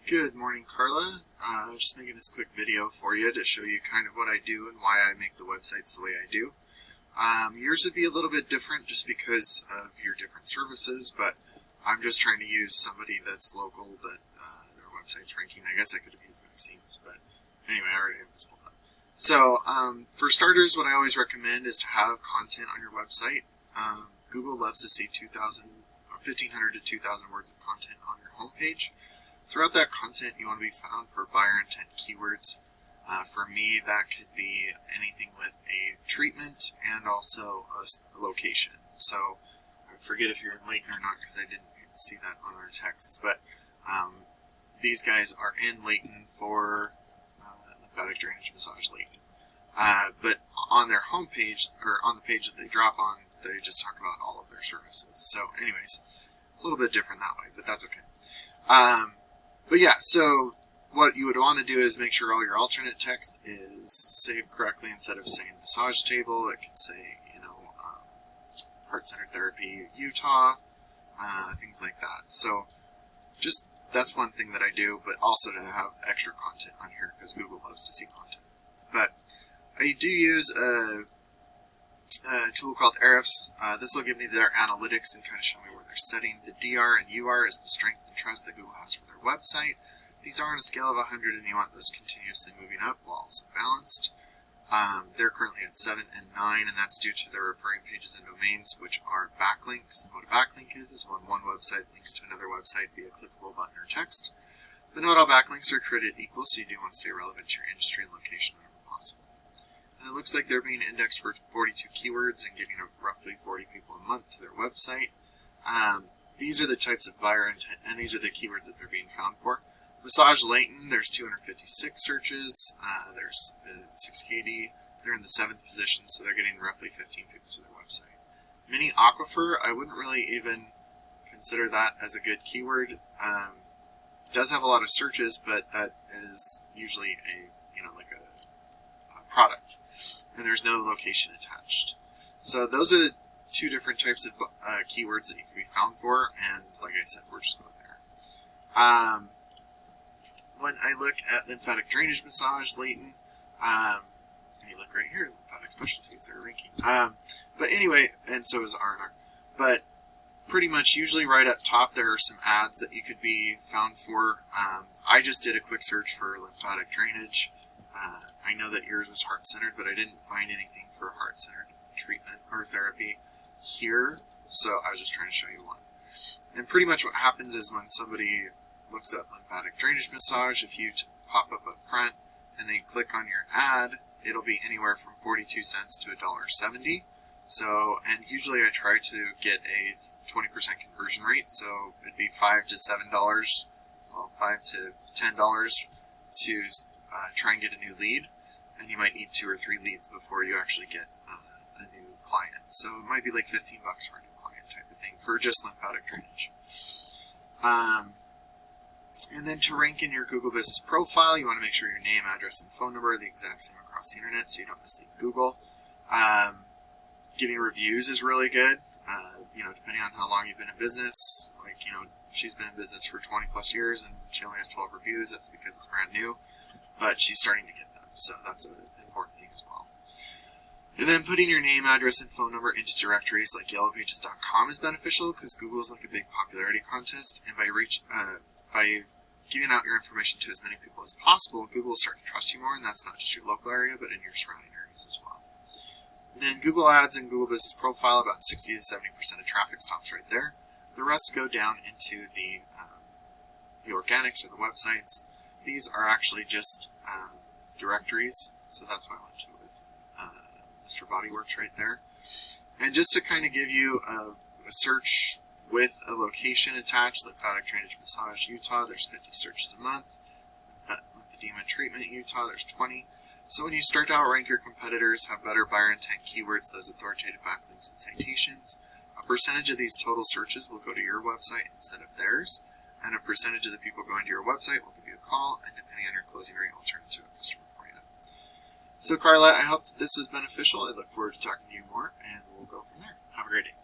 Good morning, Carla. Just making this quick video for you to show you kind of what I do and why I make the websites the way I do. Yours would be a little bit different just because of your different services, but I'm just trying to use somebody that's local that their website's ranking. I guess I could have used vaccines, but anyway, I already have this pulled up. So for starters, what I always recommend is to have content on your website. Google loves to see 1,500 to 2,000 words of content on your homepage. Throughout that content, you want to be found for buyer intent keywords. For me, that could be anything with a treatment and also a location. So I forget if you're in Layton or not because I didn't see that on our texts, but these guys are in Layton for lymphatic drainage massage Layton. But on their homepage, or on the page that they drop on, they just talk about all of their services. So anyways, it's a little bit different that way, but that's okay. But yeah, so what you would want to do is make sure all your alternate text is saved correctly. Instead of saying massage table, it could say, heart-centered therapy Utah, things like that. So just that's one thing that I do, but also to have extra content on here because Google loves to see content. But I do use a tool called Ahrefs. This will give me their analytics and kind of show me where they're setting. The DR and UR is the strength and trust that Google has for their website. These are on a scale of 100, and you want those continuously moving up while also balanced. They're currently at 7 and 9, and that's due to their referring pages and domains, which are backlinks. And what a backlink is when one website links to another website via clickable button or text. But not all backlinks are created equal, so you do want to stay relevant to your industry and location whenever possible. And it looks like they're being indexed for 42 keywords and getting roughly 40 people a month to their website. These are the types of buyer intent, and these are the keywords that they're being found for. Massage Layton, there's 256 searches. There's 6KD. They're in the 7th position, so they're getting roughly 15 people to their website. Mini Aquifer, I wouldn't really even consider that as a good keyword. It does have a lot of searches, but that is usually a product, and there's no location attached. So those are the two different types of keywords that you can be found for, and like I said, we're just going there. When I look at lymphatic drainage massage Layton, you look right here, lymphatic specialties, they're ranking. But anyway, and so is R&R. But pretty much usually right up top there are some ads that you could be found for. I just did a quick search for lymphatic drainage. I know that yours was heart-centered, but I didn't find anything for heart-centered treatment or therapy here, so I was just trying to show you one. And pretty much what happens is when somebody looks up lymphatic drainage massage, if you pop up front and they click on your ad, it'll be anywhere from 42 cents to $1.70. So, and usually I try to get a 20% conversion rate, so it'd be $5 to $7, well, $5 to $10 to try and get a new lead, and you might need 2 or 3 leads before you actually get a new client. So it might be like $15 for a new client type of thing for just lymphatic drainage. And then to rank in your Google Business Profile, you want to make sure your name, address, and phone number are the exact same across the internet so you don't mislead Google. Getting reviews is really good. Depending on how long you've been in business, she's been in business for 20 plus years and she only has 12 reviews. That's because it's brand new, but she's starting to get them, so that's an important thing as well. And then putting your name, address, and phone number into directories like yellowpages.com is beneficial because Google is like a big popularity contest, and by giving out your information to as many people as possible, Google will start to trust you more, and that's not just your local area, but in your surrounding areas as well. And then Google Ads and Google Business Profile, about 60 to 70% of traffic stops right there. The rest go down into the organics or the websites. These are actually just directories, so that's why I went to with Mr. Bodywork right there. And just to kind of give you a search with a location attached, lymphatic drainage massage Utah, there's 50 searches a month. Lymphedema treatment Utah, there's 20. So when you start to outrank your competitors, have better buyer intent keywords, those authoritative backlinks and citations, a percentage of these total searches will go to your website instead of theirs, and a percentage of the people going to your website will give you a call, and depending on your closing rate, will turn into a customer for you. So Carla, I hope that this was beneficial. I look forward to talking to you more, and we'll go from there. Have a great day.